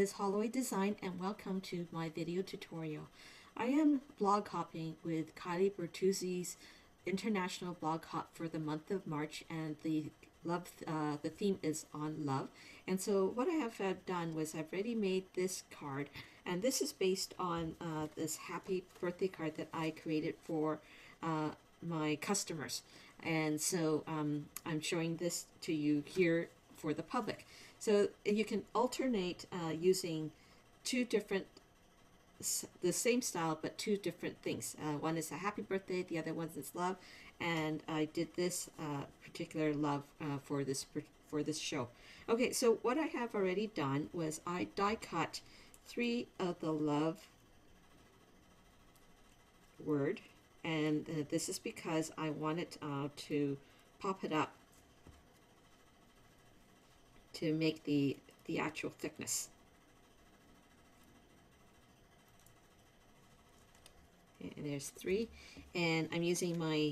Liz Holloway Design, and welcome to my video tutorial. I am blog hopping with Kylie Bertuzzi's international blog hop for the month of March, and the theme is on love. And so what I have done was I've already made this card, and this is based on this happy birthday card that I created for my customers. And so I'm showing this to you here for the public. So you can alternate using two different, the same style but two different things. One is a happy birthday, the other one is love, and I did this particular love for this show. Okay, so what I have already done was I die cut 3 of the love word, and this is because I wanted to pop it up to make the actual thickness. And there's 3, and I'm using my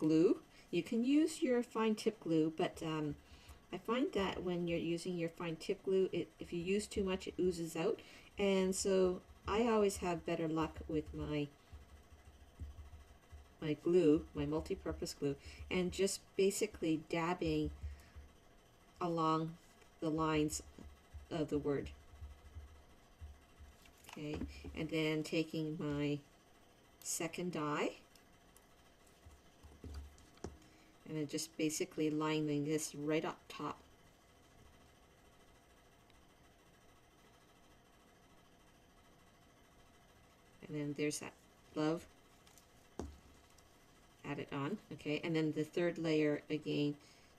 glue. You can use your fine tip glue, but I find that when you're using your fine tip glue, if you use too much, it oozes out, and so I always have better luck with my glue, my multi-purpose glue, and just basically dabbing along the lines of the word. Okay, and then taking my second die and then just basically lining this right up top. And then there's that love added on. Okay, and then the third layer again,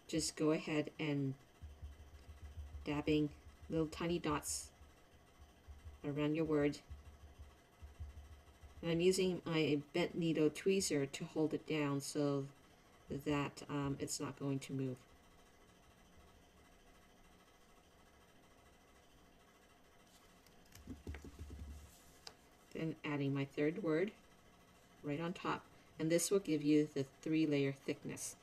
just go ahead and dabbing little tiny dots around your word. And I'm using my bent needle tweezer to hold it down so that it's not going to move. Then adding my third word right on top, and this will give you the 3-layer thickness.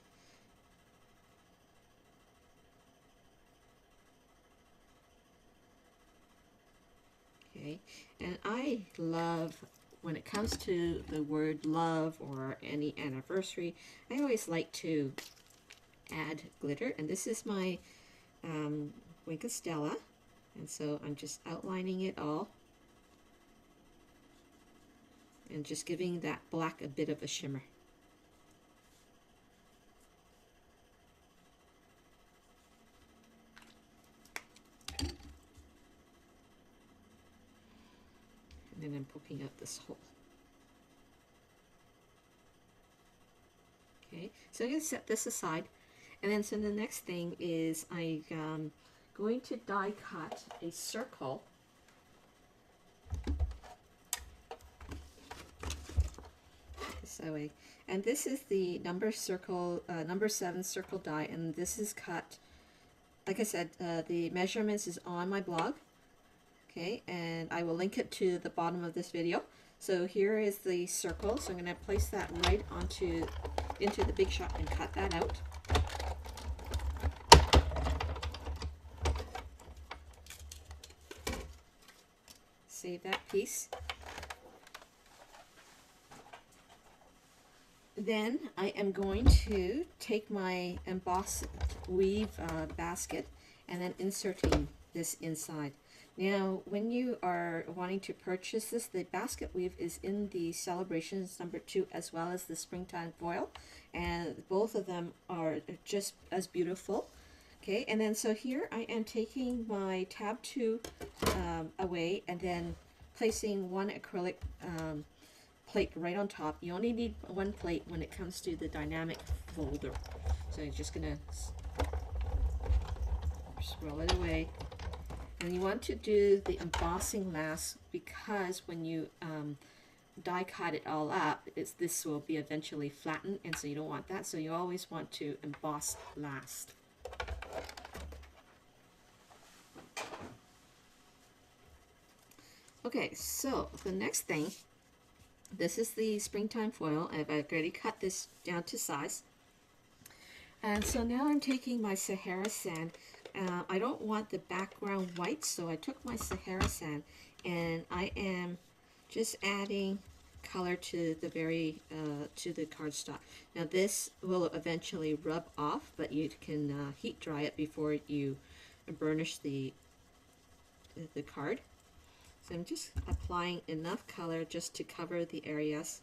Okay, and I love, when it comes to the word love or any anniversary, I always like to add glitter, and this is my Wink of Stella, and so I'm just outlining it all and just giving that black a bit of a shimmer. And then I'm poking out this hole. Okay, so I'm going to set this aside, and then so the next thing is I'm going to die cut a circle this way, and this is the number 7 circle die, and this is cut, like I said, the measurements is on my blog. Okay, and I will link it to the bottom of this video. So here is the circle, so I'm going to place that right into the big shot and cut that out. Save that piece. Then I am going to take my embossed weave basket and then inserting this inside. Now, when you are wanting to purchase this, the basket weave is in the Celebrations #2 as well as the Springtime Foil, and both of them are just as beautiful. Okay, and then so here I am taking my tab 2 away and then placing one acrylic plate right on top. You only need one plate when it comes to the dynamic folder. So I'm just going to scroll it away. And you want to do the embossing last, because when you die cut it all up, this will be eventually flattened, and so you don't want that. So you always want to emboss last. Okay, so the next thing, this is the Springtime Foil. I've already cut this down to size. And so now I'm taking my Sahara sand. I don't want the background white, so I took my Sahara sand and I am just adding color to the to the cardstock. Now this will eventually rub off, but you can heat dry it before you burnish the card. So I'm just applying enough color just to cover the areas.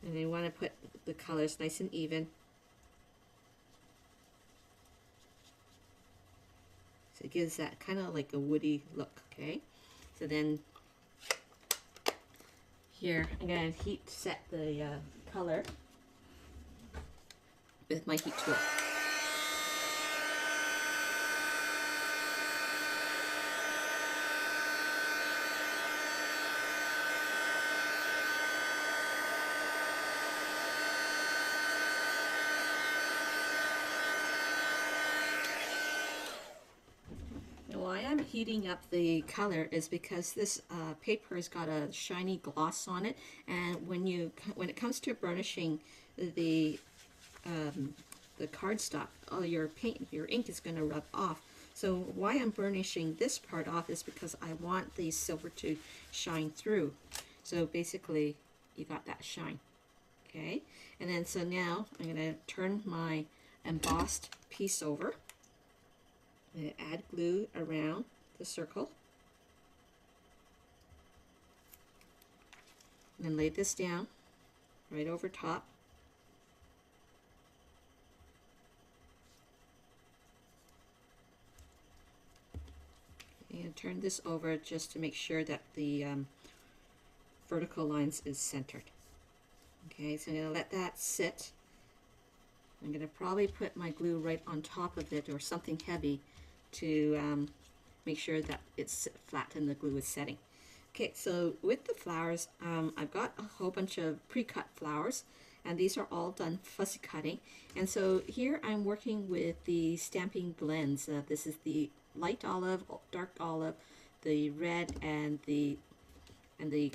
And you want to put the colors nice and even. So it gives that kind of like a woody look, okay? So then here I'm going to heat set the color with my heat tool. Why I'm heating up the color is because this paper has got a shiny gloss on it, and when it comes to burnishing the cardstock, all your ink is going to rub off. So why I'm burnishing this part off is because I want the silver to shine through. So basically, you got that shine, okay? And then so now I'm going to turn my embossed piece over. I'm going to add glue around the circle. And then lay this down right over top. And turn this over just to make sure that the vertical lines is centered. Okay, so I'm going to let that sit. I'm going to probably put my glue right on top of it or something heavy to make sure that it's flat and the glue is setting. Okay, so with the flowers, I've got a whole bunch of pre-cut flowers, and these are all done fussy cutting. And so here I'm working with the stamping blends. This is the light olive, dark olive, the red, and the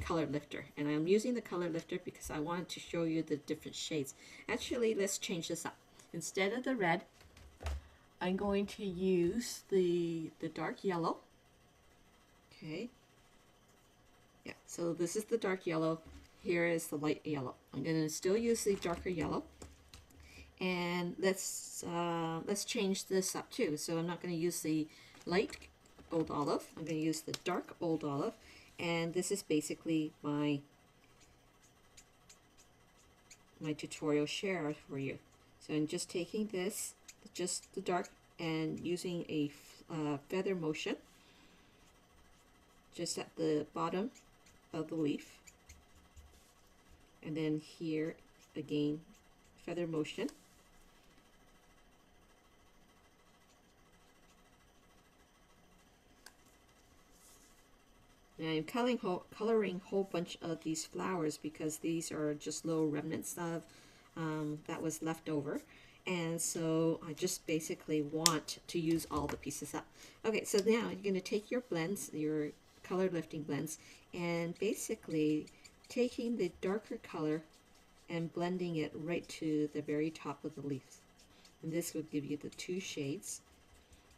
color lifter. And I'm using the color lifter because I wanted to show you the different shades. Actually, let's change this up. Instead of the red, I'm going to use the dark yellow. Okay. Yeah, so this is the dark yellow. Here is the light yellow. I'm going to still use the darker yellow. And let's change this up too. So I'm not going to use the light old olive. I'm going to use the dark old olive. And this is basically my tutorial share for you. So I'm just taking this, just the dark, and using a feather motion just at the bottom of the leaf. And then here again, feather motion. And I'm coloring a whole bunch of these flowers because these are just little remnants of that was left over. And so I just basically want to use all the pieces up. Okay, so now you're going to take your blends, your color lifting blends, and basically taking the darker color and blending it right to the very top of the leaf. And this will give you the two shades.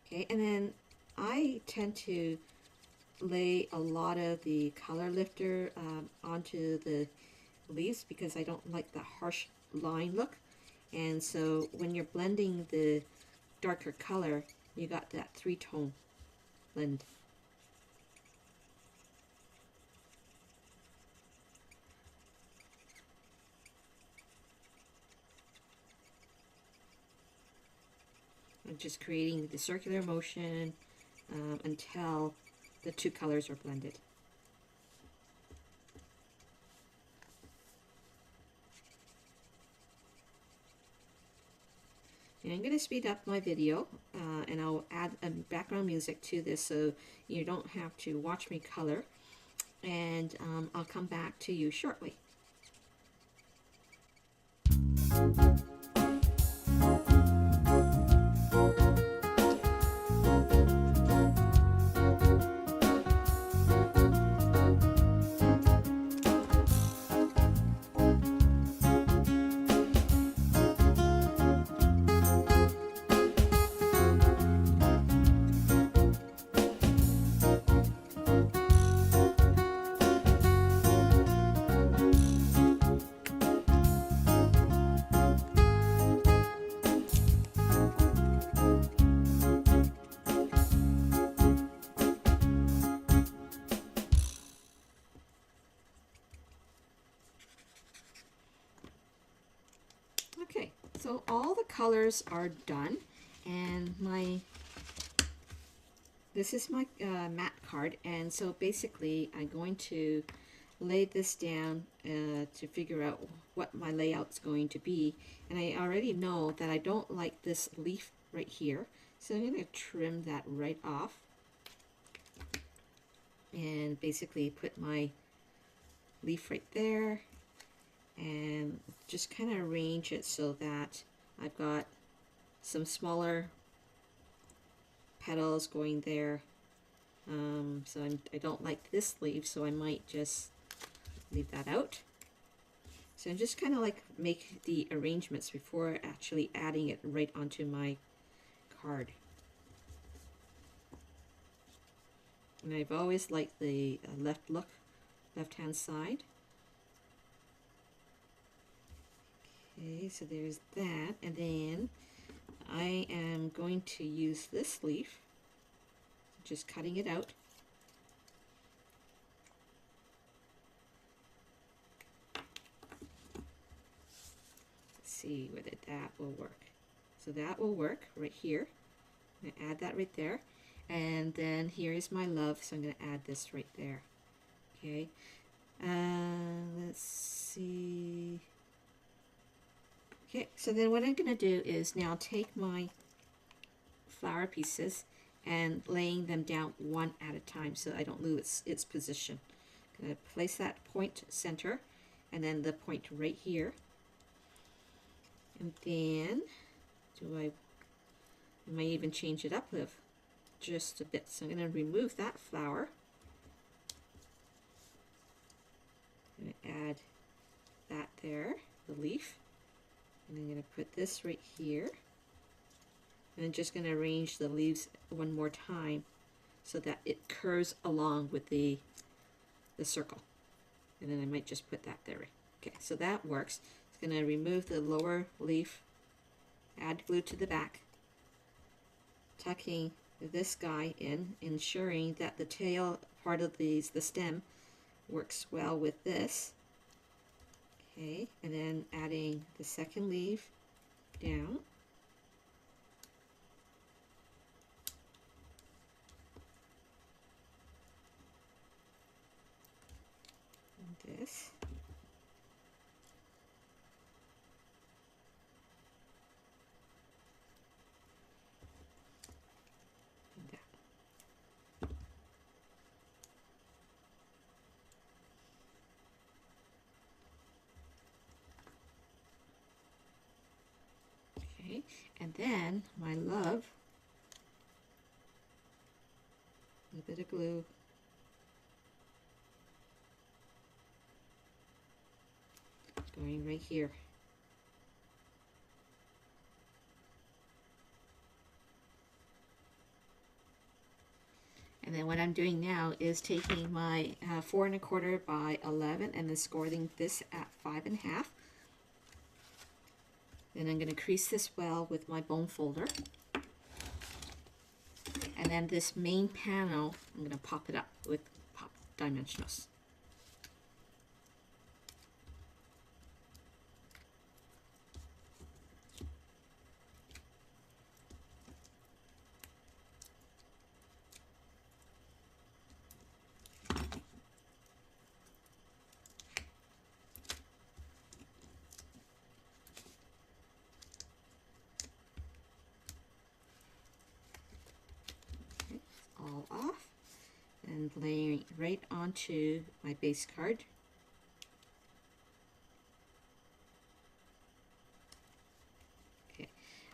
Okay, and then I tend to lay a lot of the color lifter onto the leaves because I don't like the harsh line look. And so when you're blending the darker color, you got that three-tone blend. I'm just creating the circular motion until the two colors are blended. And I'm going to speed up my video and I'll add background music to this so you don't have to watch me color, and I'll come back to you shortly. So all the colors are done, and this is my mat card, and so basically I'm going to lay this down to figure out what my layout's going to be. And I already know that I don't like this leaf right here, so I'm going to trim that right off and basically put my leaf right there and just kind of arrange it so that I've got some smaller petals going there. So I don't like this leaf, so I might just leave that out. So I'm just kind of like make the arrangements before actually adding it right onto my card. And I've always liked the left-hand side. Okay, so there's that, and then I am going to use this leaf, just cutting it out. Let's see whether that will work. So that will work right here. I'm going to add that right there. And then here is my love, so I'm going to add this right there. Okay, let's see. Okay, so then what I'm going to do is now take my flower pieces and laying them down one at a time so I don't lose its position. I'm going to place that point center and then the point right here. And then I might even change it up with just a bit. So I'm going to remove that flower. I'm going to add that there, the leaf. And I'm going to put this right here. And I'm just going to arrange the leaves one more time so that it curves along with the circle. And then I might just put that there. Okay, so that works. It's going to remove the lower leaf, add glue to the back, tucking this guy in, ensuring that the tail part of the stem works well with this. Okay, and then adding the second leaf down. And this. And that. Okay, and then my love, a bit of glue. Going right here. And then what I'm doing now is taking my 4 1/4 by 11 and then scoring this at 5 1/2. Then I'm going to crease this well with my bone folder. And then this main panel, I'm going to pop it up with pop dimensionals. All off and laying right onto my base card. Okay,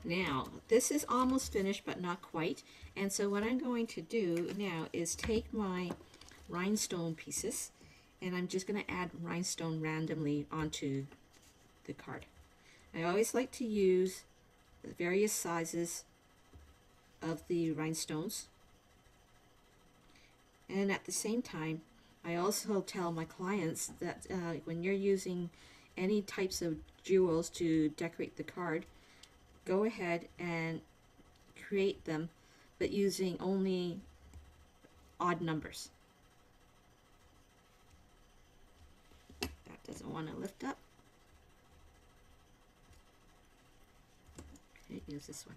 now this is almost finished but not quite, and so what I'm going to do now is take my rhinestone pieces and I'm just going to add rhinestone randomly onto the card. I always like to use the various sizes of the rhinestones. And at the same time, I also tell my clients that when you're using any types of jewels to decorate the card, go ahead and create them, but using only odd numbers. That doesn't want to lift up. Okay, use this one.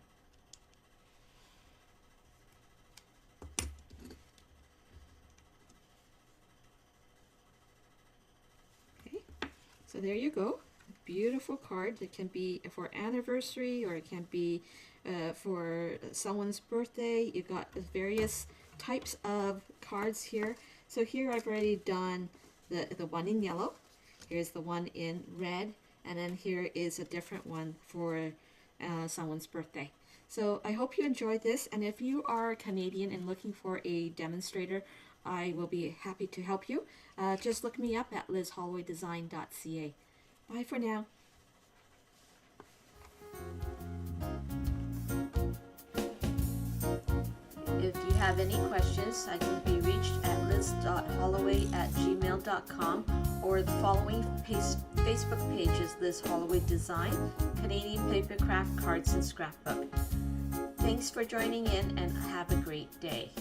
Okay, so there you go. Beautiful card. It can be for anniversary, or it can be for someone's birthday. You've got various types of cards here. So here I've already done the one in yellow. Here's the one in red, and then here is a different one for someone's birthday. So I hope you enjoyed this, and if you are Canadian and looking for a demonstrator, I will be happy to help you. Just look me up at lizhollowaydesign.ca. Bye for now. If you have any questions, I can be reached at liz.holloway@gmail.com, or the following Facebook page is Liz Holloway Design, Canadian Papercraft Cards and Scrapbook. Thanks for joining in, and have a great day.